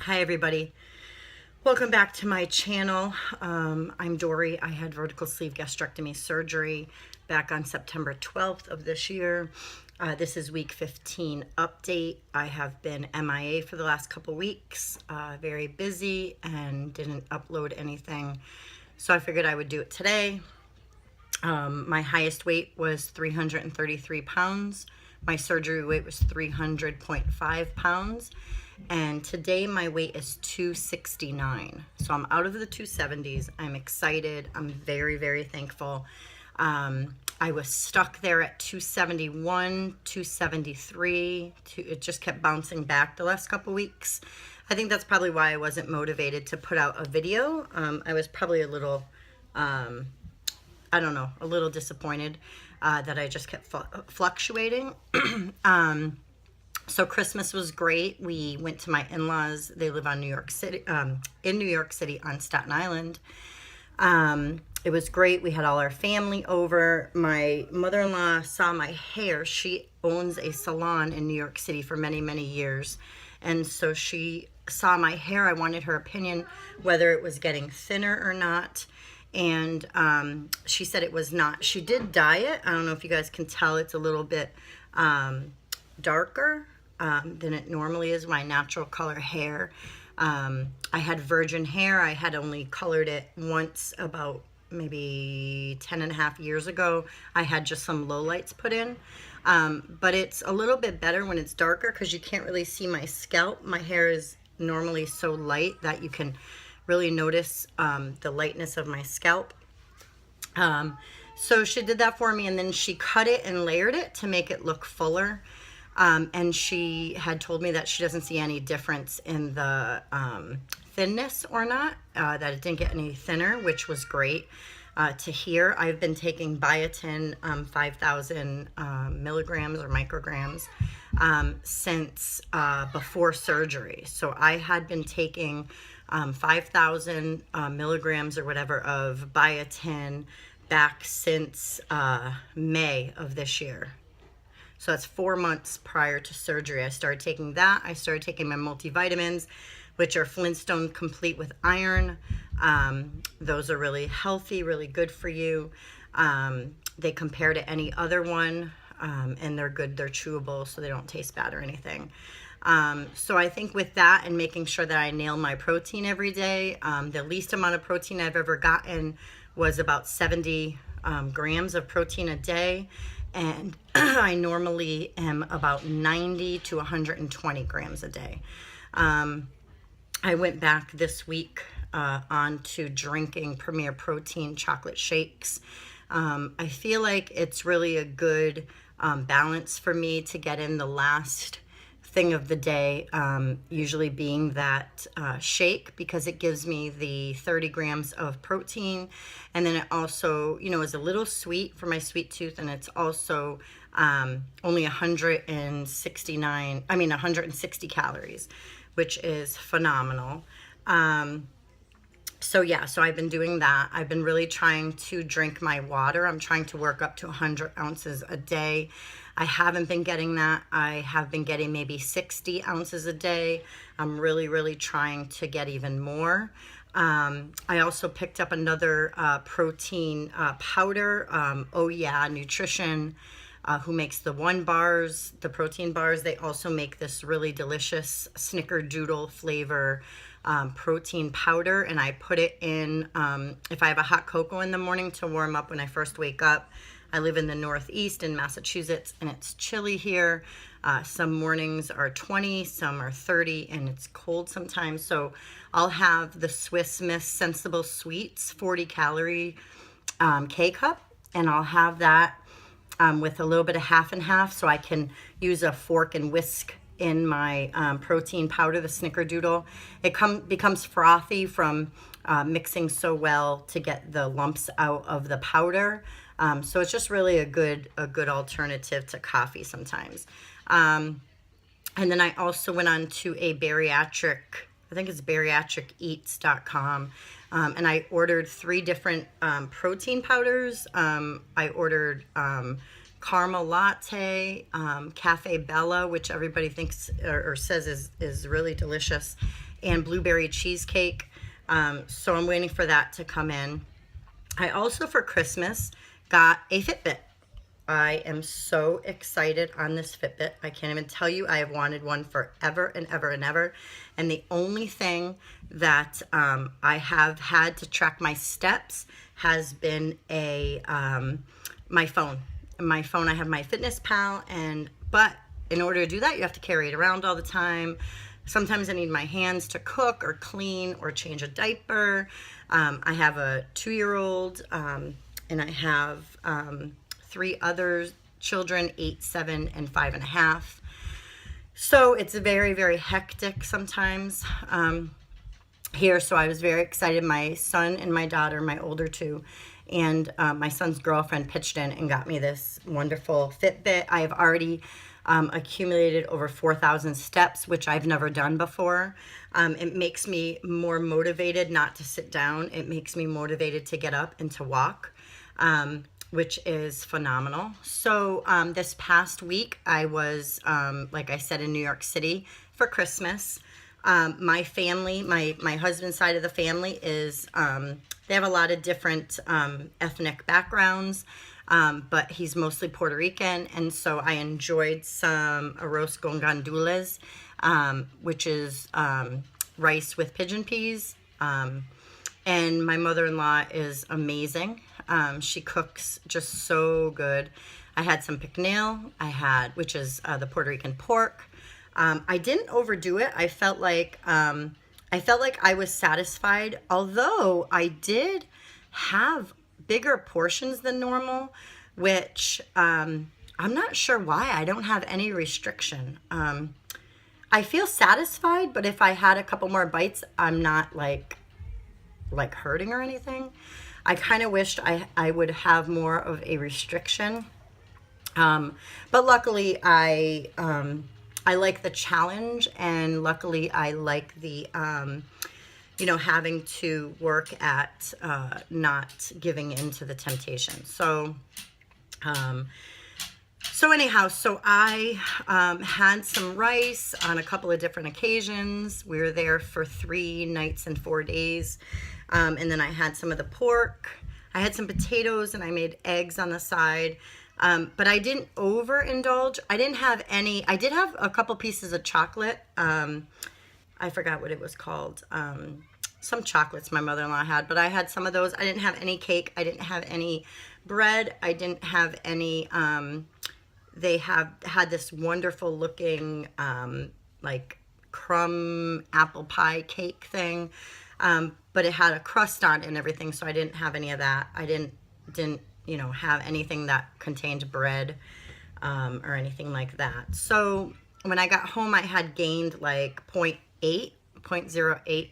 Hi everybody, welcome back to my channel. I'm Dory. I had vertical sleeve gastrectomy surgery back on September 12th of this year. This is week 15 update. I have been MIA for the last couple weeks, very busy and didn't upload anything, so I figured I would do it today. My highest weight was 333 pounds. My surgery weight was 300.5 pounds. And today my weight is 269. So I'm out of the 270s. I'm excited. I'm very, very thankful. I was stuck there at 271, 273. It just kept bouncing back the last couple weeks. I think that's probably why I wasn't motivated to put out a video. I was probably a little, I don't know, a little disappointed that I just kept fluctuating. So Christmas was great. We went to my in-laws. They live on New York City, in New York City on Staten Island. It was great. We had all our family over. My mother-in-law saw my hair. She owns a salon in New York City for many, many years. And so she saw my hair. I wanted her opinion whether it was getting thinner or not. And she said it was not. She did dye it. I don't know if you guys can tell. It's a little bit darker than it normally is, my natural color hair. I had virgin hair. I had only colored it once about maybe 10 and a half years ago. I had just some lowlights put in. But it's a little bit better when it's darker because you can't really see my scalp. My hair is normally so light that you can really notice the lightness of my scalp. So she did that for me, and then she cut it and layered it to make it look fuller. And she had told me that she doesn't see any difference in the thinness or not, that it didn't get any thinner, which was great to hear. I've been taking biotin 5,000 milligrams or micrograms since before surgery. So I had been taking 5,000 milligrams or whatever of biotin back since May of this year. So that's 4 months prior to surgery. I started taking that. I started taking my multivitamins, which are Flintstone Complete with iron. Those are really healthy, really good for you. They compare to any other one, and they're good. They're chewable, so they don't taste bad or anything. So I think with that and making sure that I nail my protein every day, the least amount of protein I've ever gotten was about 70 grams of protein a day. And I normally am about 90 to 120 grams a day. I went back this week on to drinking Premier Protein chocolate shakes. I feel like it's really a good balance for me to get in the last thing of the day, usually being that shake, because it gives me the 30 grams of protein, and then it also, you know, is a little sweet for my sweet tooth, and it's also only 160 calories, which is phenomenal. So yeah, so I've been doing that. I've been really trying to drink my water. I'm trying to work up to 100 ounces a day. I haven't been getting that. I have been getting maybe 60 ounces a day. I'm really, really trying to get even more. I also picked up another protein powder. Oh Yeah Nutrition, who makes the bars, the protein bars. They also make this really delicious snickerdoodle flavor protein powder, and I put it in if I have a hot cocoa in the morning to warm up when I first wake up. I live in the Northeast in Massachusetts, and it's chilly here. Some mornings are 20, some are 30, and it's cold sometimes. So I'll have the Swiss Miss Sensible Sweets 40-calorie K-cup, and I'll have that with a little bit of half and half, so I can use a fork and whisk in my protein powder, the snickerdoodle. It becomes frothy from mixing so well to get the lumps out of the powder. So it's just really a good alternative to coffee sometimes. And then I also went on to a bariatric, I think it's bariatriceats.com, and I ordered 3 different protein powders. I ordered caramel latte, Cafe Bella, which everybody thinks or says is really delicious, and blueberry cheesecake. So I'm waiting for that to come in. I also, for Christmas, got a Fitbit. I am so excited on this Fitbit. I can't even tell you. I have wanted one forever and ever and ever. And the only thing that I have had to track my steps has been my phone. My phone, I have my Fitness Pal, but in order to do that, you have to carry it around all the time. Sometimes I need my hands to cook or clean or change a diaper. I have a 2-year-old, and I have 3 other children, 8, 7, and 5.5. So it's very, very hectic sometimes here. So I was very excited. My son and my daughter, my older 2, and my son's girlfriend pitched in and got me this wonderful Fitbit. I have already accumulated over 4,000 steps, which I've never done before. It makes me more motivated not to sit down. It makes me motivated to get up and to walk, which is phenomenal. So this past week, I was, like I said, in New York City for Christmas. My family, my husband's side of the family is, they have a lot of different ethnic backgrounds. But he's mostly Puerto Rican, and so I enjoyed some arroz con gandules, which is rice with pigeon peas. And my mother-in-law is amazing. She cooks just so good. I had some picnil, which is the Puerto Rican pork. I didn't overdo it. I felt like I was satisfied, although I did have bigger portions than normal, which I'm not sure why. I don't have any restriction. I feel satisfied, but if I had a couple more bites, I'm not like hurting or anything. I kind of wished I would have more of a restriction. But luckily I like the challenge, and luckily I like the having to work at not giving in to the temptation. So anyhow, so I had some rice on a couple of different occasions. We were there for 3 nights and 4 days. And then I had some of the pork. I had some potatoes, and I made eggs on the side. But I didn't overindulge. I didn't have any. I did have a couple pieces of chocolate. I forgot what it was called. Some chocolates my mother-in-law had, but I had some of those. I didn't have any cake. I didn't have any bread. I didn't have any, they had this wonderful looking, like crumb apple pie cake thing. But it had a crust on it and everything. So I didn't have any of that. I didn't, have anything that contained bread, or anything like that. So when I got home, I had gained like 0.08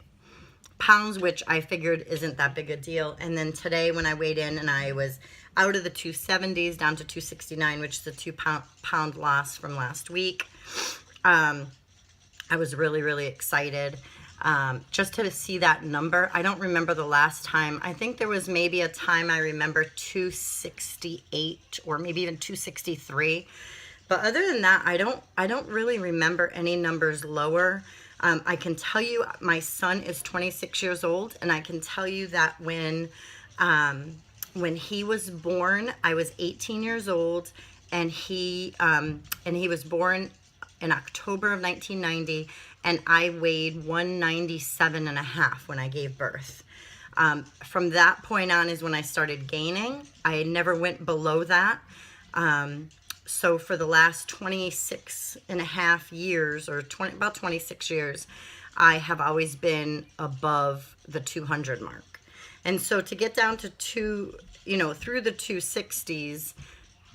pounds, which I figured isn't that big a deal. And then today when I weighed in, and I was out of the 270s down to 269, which is a 2-pound loss from last week. I was really, really excited just to see that number. I don't remember the last time. I think there was maybe a time I remember 268 or maybe even 263. But other than that, I don't really remember any numbers lower. I can tell you my son is 26 years old, and I can tell you that when he was born, I was 18 years old, and he was born in October of 1990, and I weighed 197.5 when I gave birth. From that point on is when I started gaining. I never went below that. So for the last 26 and a half years, or about 26 years, I have always been above the 200 mark. And so to get down to through the 260s,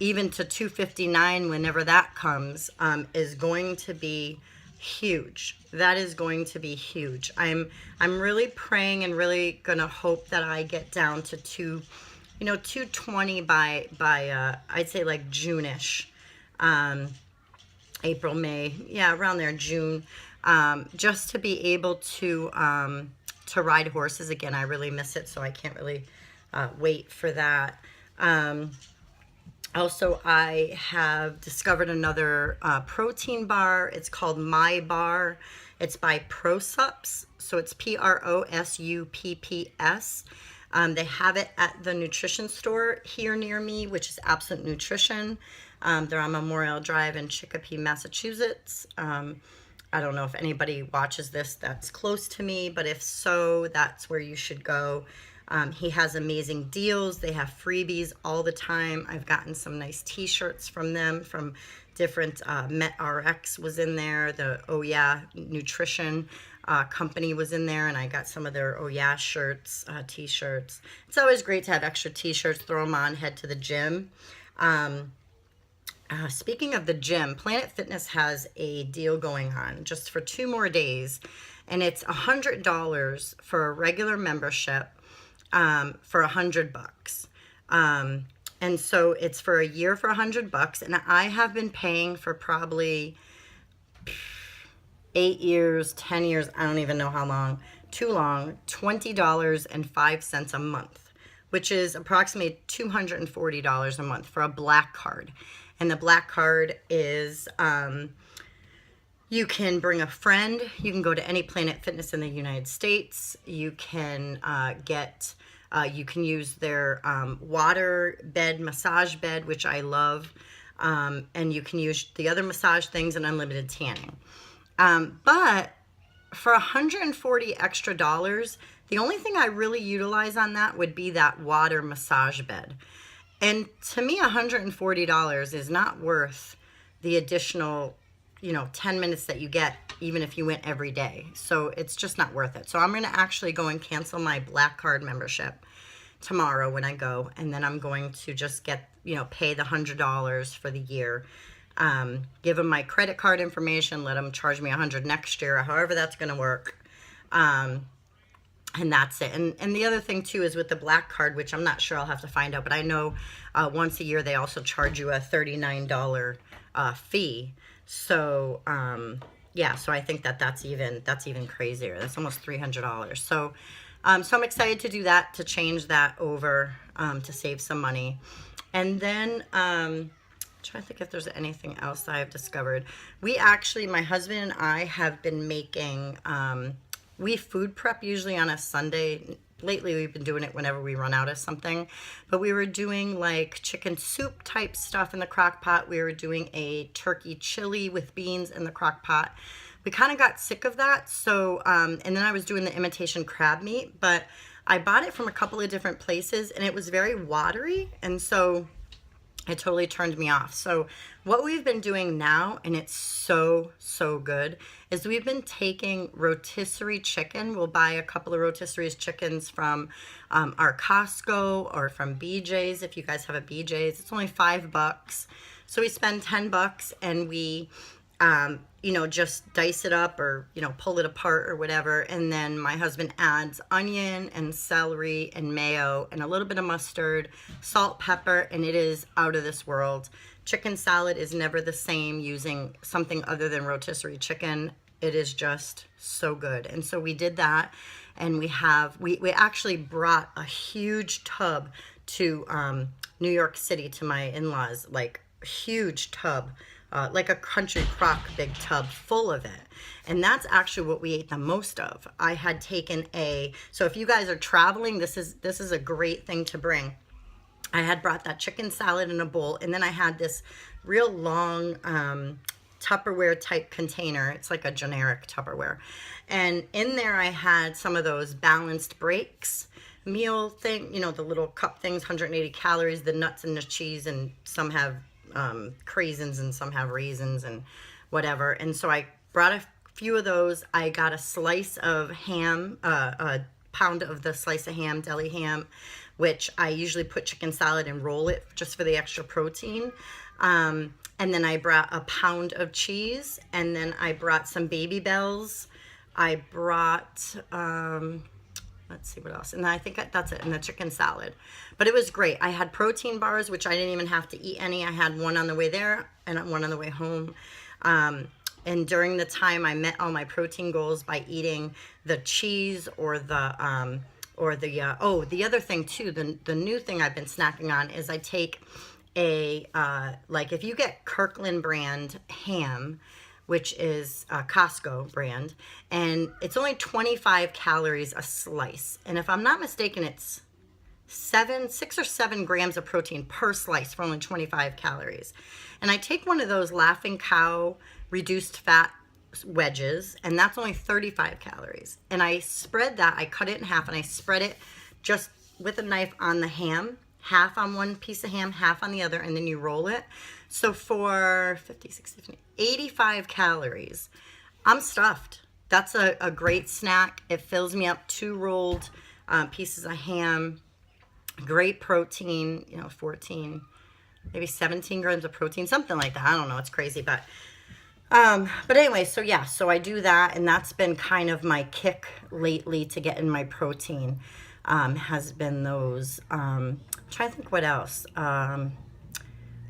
even to 259, whenever that comes, is going to be huge. That is going to be huge. I'm really praying and really gonna hope that I get down to 220 by I'd say like June-ish, April, May, yeah, around there, June, just to be able to ride horses again. I really miss it, so I can't really wait for that. Also, I have discovered another protein bar. It's called My Bar. It's by ProSupps, so it's PROSUPPS. They have it at the nutrition store here near me, which is Absolute Nutrition. They're on Memorial Drive in Chicopee, Massachusetts. I don't know if anybody watches this that's close to me, but if so, that's where you should go. He has amazing deals. They have freebies all the time. I've gotten some nice t-shirts from them, from different, MetRx was in there. The Oh Yeah Nutrition company was in there, and I got some of their Oh Yeah shirts, t-shirts. It's always great to have extra t-shirts, throw them on, head to the gym. Speaking of the gym, Planet Fitness has a deal going on just for 2 more days, and it's $100 for a regular membership, for $100. And so it's for a year for $100, and I have been paying for probably 8 years, 10 years, I don't even know how long, too long, $20.05 a month, which is approximately $240 a month for a black card. And the black card is, you can bring a friend. You can go to any Planet Fitness in the United States. You can you can use their water bed, massage bed, which I love. And you can use the other massage things and unlimited tanning. But for $140 extra, the only thing I really utilize on that would be that water massage bed. And to me, $140 is not worth the additional, 10 minutes that you get, even if you went every day. So it's just not worth it. So I'm going to actually go and cancel my black card membership tomorrow when I go. And then I'm going to just get, pay the $100 for the year. Give them my credit card information, let them charge me $100 next year, however that's going to work. And that's it. And the other thing too is with the black card, which I'm not sure, I'll have to find out, but I know once a year they also charge you a $39 fee. So yeah, so I think that's even crazier. That's almost $300. So so I'm excited to do that, to change that over, to save some money. And then I'm trying to think if there's anything else I've discovered. We actually, my husband and I have been making we food prep usually on a Sunday. Lately, we've been doing it whenever we run out of something. But we were doing like chicken soup type stuff in the crock pot. We were doing a turkey chili with beans in the crock pot. We kind of got sick of that. So, and then I was doing the imitation crab meat. But I bought it from a couple of different places, and it was very watery. And so it totally turned me off. So what we've been doing now, and it's so good, is we've been taking rotisserie chicken. We'll buy a couple of rotisserie chickens from our Costco or from BJ's. If you guys have a BJ's, it's only $5. So we spend $10 and we just dice it up or, pull it apart or whatever. And then my husband adds onion and celery and mayo and a little bit of mustard, salt, pepper, and it is out of this world. Chicken salad is never the same using something other than rotisserie chicken. It is just so good. And so we did that, and we actually brought a huge tub to New York City to my in-laws, like a huge tub. Like a country crock big tub full of it. And that's actually what we ate the most of. I had taken so if you guys are traveling, this is a great thing to bring. I had brought that chicken salad in a bowl, and then I had this real long Tupperware type container. It's like a generic Tupperware. And in there I had some of those balanced breaks meal thing, the little cup things, 180 calories, the nuts and the cheese, and some have craisins and some have raisins and whatever. And so I brought a few of those. I got a slice of ham, a pound of the slice of ham, deli ham, which I usually put chicken salad and roll it just for the extra protein. And then I brought a pound of cheese, and then I brought some Baby Bells. I brought let's see what else. And I think that's it. And the chicken salad. But it was great. I had protein bars, which I didn't even have to eat any. I had one on the way there and one on the way home. And during the time, I met all my protein goals by eating the cheese or the other thing too, the new thing I've been snacking on is I take like if you get Kirkland brand ham, which is a Costco brand, and it's only 25 calories a slice. And if I'm not mistaken, it's 6 or 7 grams of protein per slice for only 25 calories. And I take one of those Laughing Cow reduced fat wedges, and that's only 35 calories. And I spread that, I cut it in half, and I spread it just with a knife on the ham, half on one piece of ham, half on the other, and then you roll it. So for 50, 60, 50, 85 calories, I'm stuffed. That's a great snack. It fills me up. 2 rolled pieces of ham, great protein, 14, maybe 17 grams of protein, something like that. I don't know. It's crazy, but anyway, so yeah, so I do that, and that's been kind of my kick lately to get in my protein, has been those. Try to think what else.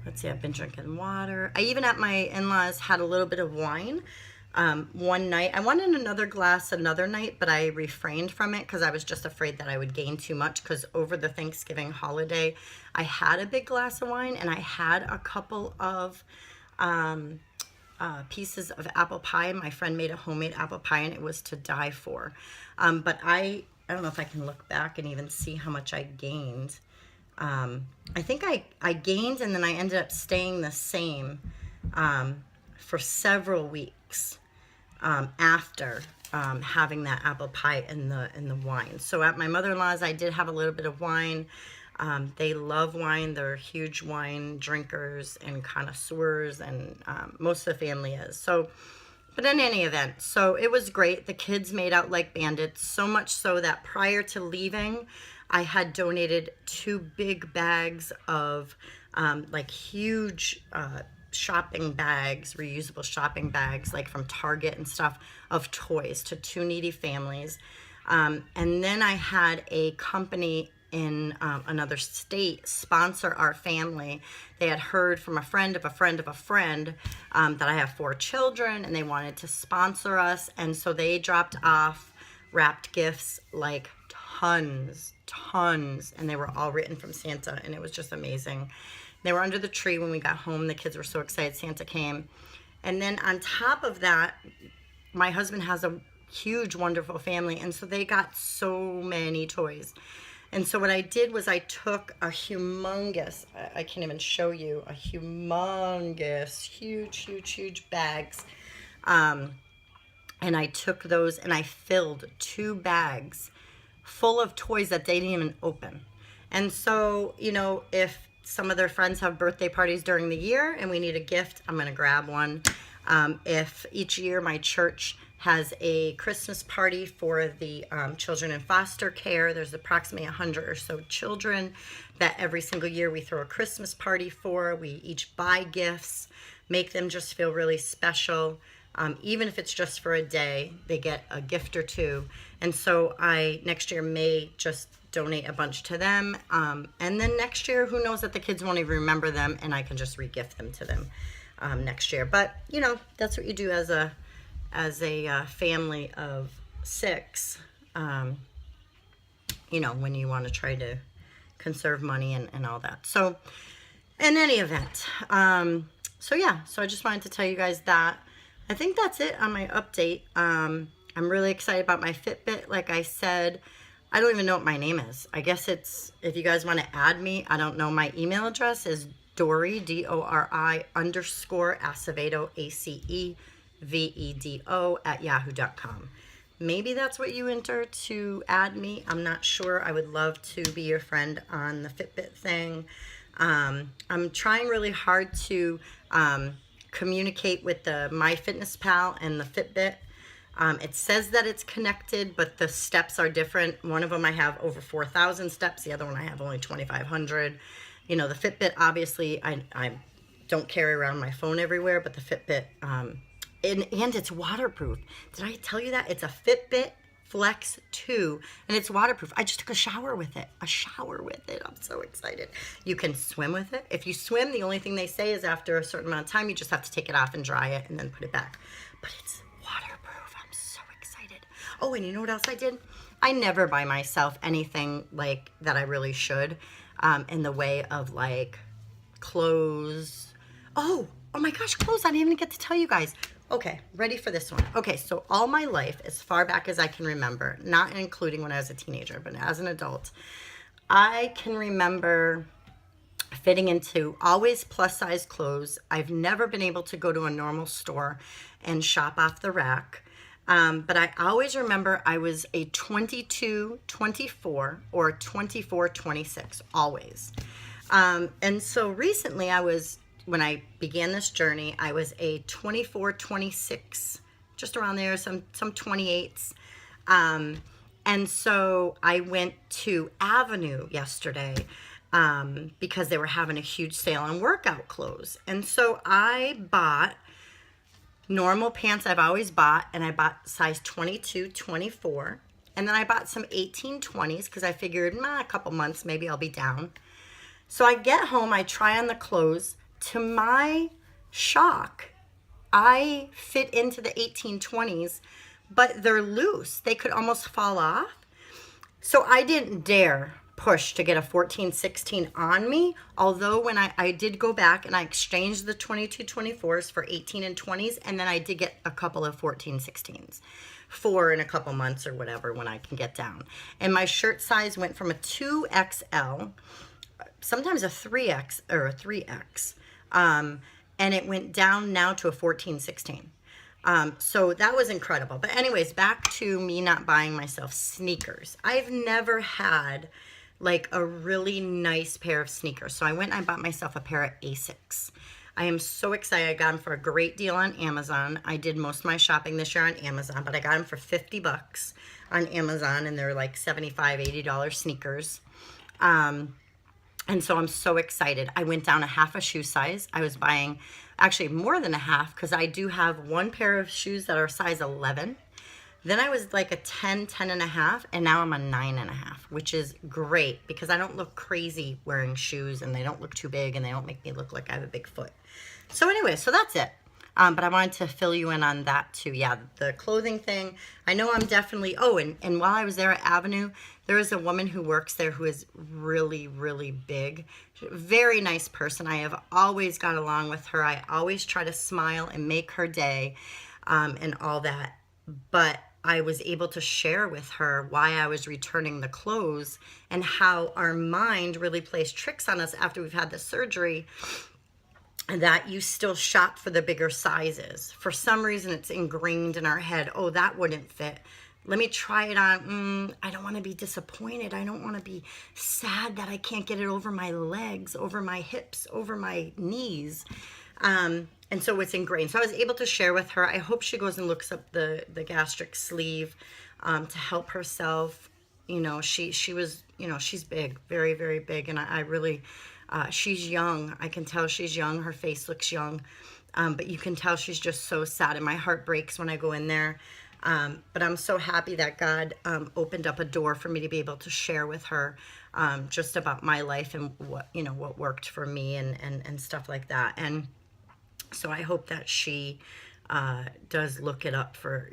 Let's see, I've been drinking water. I even at my in-laws had a little bit of wine. One night, I wanted another glass another night, but I refrained from it because I was just afraid that I would gain too much, because over the Thanksgiving holiday, I had a big glass of wine, and I had a couple of pieces of apple pie. My friend made a homemade apple pie, and it was to die for. But I don't know if I can look back and even see how much I gained. I think I gained, and then I ended up staying the same for several weeks after having that apple pie and the wine. So at my mother-in-law's, I did have a little bit of wine. They love wine. They're huge wine drinkers and connoisseurs, and most of the family is. So, but in any event, so it was great. The kids made out like bandits, so much so that prior to leaving, I had donated 2 big bags of like huge shopping bags, reusable shopping bags, like from Target and stuff, of toys to 2 needy families. And then I had a company in another state sponsor our family. They had heard from a friend of a friend of a friend that I have 4 children, and they wanted to sponsor us. And so they dropped off wrapped gifts, like tons, and they were all written from Santa, and it was just amazing. They were under the tree when we got home. The kids were so excited Santa came. And then on top of that, my husband has a huge, wonderful family, and so they got so many toys. And so what I did was I took a humongous, I can't even show you, a humongous, huge bags. And I took those and I filled 2 bags full of toys that they didn't even open. And so, if some of their friends have birthday parties during the year and we need a gift, I'm going to grab one. If each year my church has a Christmas party for the children in foster care, there's approximately 100 or so children that every single year we throw a Christmas party for. We each buy gifts, make them just feel really special. Even if it's just for a day, they get a gift or 2. And so I next year may just donate a bunch to them. And then next year, who knows, that the kids won't even remember them, and I can just re-gift them to them next year. But, that's what you do as a family of 6, when you want to try to conserve money and all that. So in any event, so I just wanted to tell you guys that. I think that's it on my update. I'm really excited about my Fitbit. Like I said, I don't even know what my name is. I guess it's, if you guys want to add me, I don't know. My email address is Dori, DORI _Acevedo, ACEVEDO @yahoo.com. Maybe that's what you enter to add me. I'm not sure. I would love to be your friend on the Fitbit thing. I'm trying really hard to communicate with the MyFitnessPal and the Fitbit. It says that it's connected, but the steps are different. One of them I have over 4,000 steps. The other one I have only 2,500. The Fitbit, obviously, I don't carry around my phone everywhere, but the Fitbit, and it's waterproof. Did I tell you that? It's a Fitbit Flex 2, and it's waterproof. I just took a shower with it. I'm so excited. You can swim with it. If you swim, the only thing they say is after a certain amount of time, you just have to take it off and dry it and then put it back. But it's waterproof. I'm so excited. Oh, and you know what else I did? I never buy myself anything like that I really should, in the way of like clothes. Oh my gosh, clothes. I didn't even get to tell you guys. Okay, ready for this one. Okay, so all my life, as far back as I can remember, not including when I was a teenager, but as an adult, I can remember fitting into always plus size clothes. I've never been able to go to a normal store and shop off the rack. But I always remember I was a 22, 24 or 24, 26, always. And so recently when I began this journey, I was a 24, 26, just around there, some 28s. And so I went to Avenue yesterday because they were having a huge sale on workout clothes. And so I bought normal pants I've always bought, and I bought size 22, 24. And then I bought some 1820s because I figured, a couple months, maybe I'll be down. So I get home, I try on the clothes. To my shock, I fit into the 1820s, but they're loose. They could almost fall off. So I didn't dare push to get a 14, 16 on me. Although when I did go back and I exchanged the 22, 24s for 18 and 20s, and then I did get a couple of 14, 16s for in a couple months or whatever when I can get down. And my shirt size went from a 2XL, sometimes a 3X or a 3X, and it went down now to a 14, 16. So that was incredible. But anyways, back to me not buying myself sneakers. I've never had like a really nice pair of sneakers. So I went and I bought myself a pair of Asics. I am so excited. I got them for a great deal on Amazon. I did most of my shopping this year on Amazon, but I got them for 50 bucks on Amazon, and they're like $75, $80 sneakers. And so I'm so excited. I went down a half a shoe size. I was buying actually more than a half because I do have one pair of shoes that are size 11. Then I was like a 10, 10 and a half, and now I'm a 9 and a half, which is great because I don't look crazy wearing shoes, and they don't look too big, and they don't make me look like I have a big foot. So anyway, so that's it. But I wanted to fill you in on that too. Yeah, the clothing thing. I know I'm definitely, and while I was there at Avenue, there is a woman who works there who is really, really big. Very nice person. I have always got along with her. I always try to smile and make her day and all that. But I was able to share with her why I was returning the clothes and how our mind really plays tricks on us after we've had the surgery, that you still shop for the bigger sizes. For some reason, it's ingrained in our head, oh, that wouldn't fit. Let me try it on. I don't want to be disappointed. I don't want to be sad that I can't get it over my legs, over my hips, over my knees. And so it's ingrained. So I was able to share with her. I hope she goes and looks up the gastric sleeve to help herself. She was, she's big, very, very big. And I really, she's young. I can tell she's young. Her face looks young. But you can tell she's just so sad. And my heart breaks when I go in there. But I'm so happy that God opened up a door for me to be able to share with her just about my life and what worked for me and stuff like that. And so I hope that she does look it up for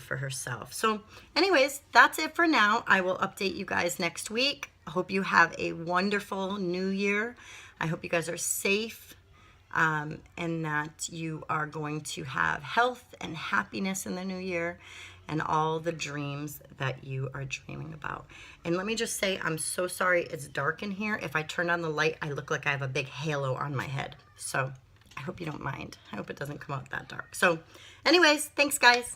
herself. So anyways, that's it for now. I will update you guys next week. I hope you have a wonderful new year. I hope you guys are safe and that you are going to have health and happiness in the new year and all the dreams that you are dreaming about. And let me just say, I'm so sorry it's dark in here. If I turn on the light, I look like I have a big halo on my head. So I hope you don't mind. I hope it doesn't come out that dark. So anyways, thanks guys.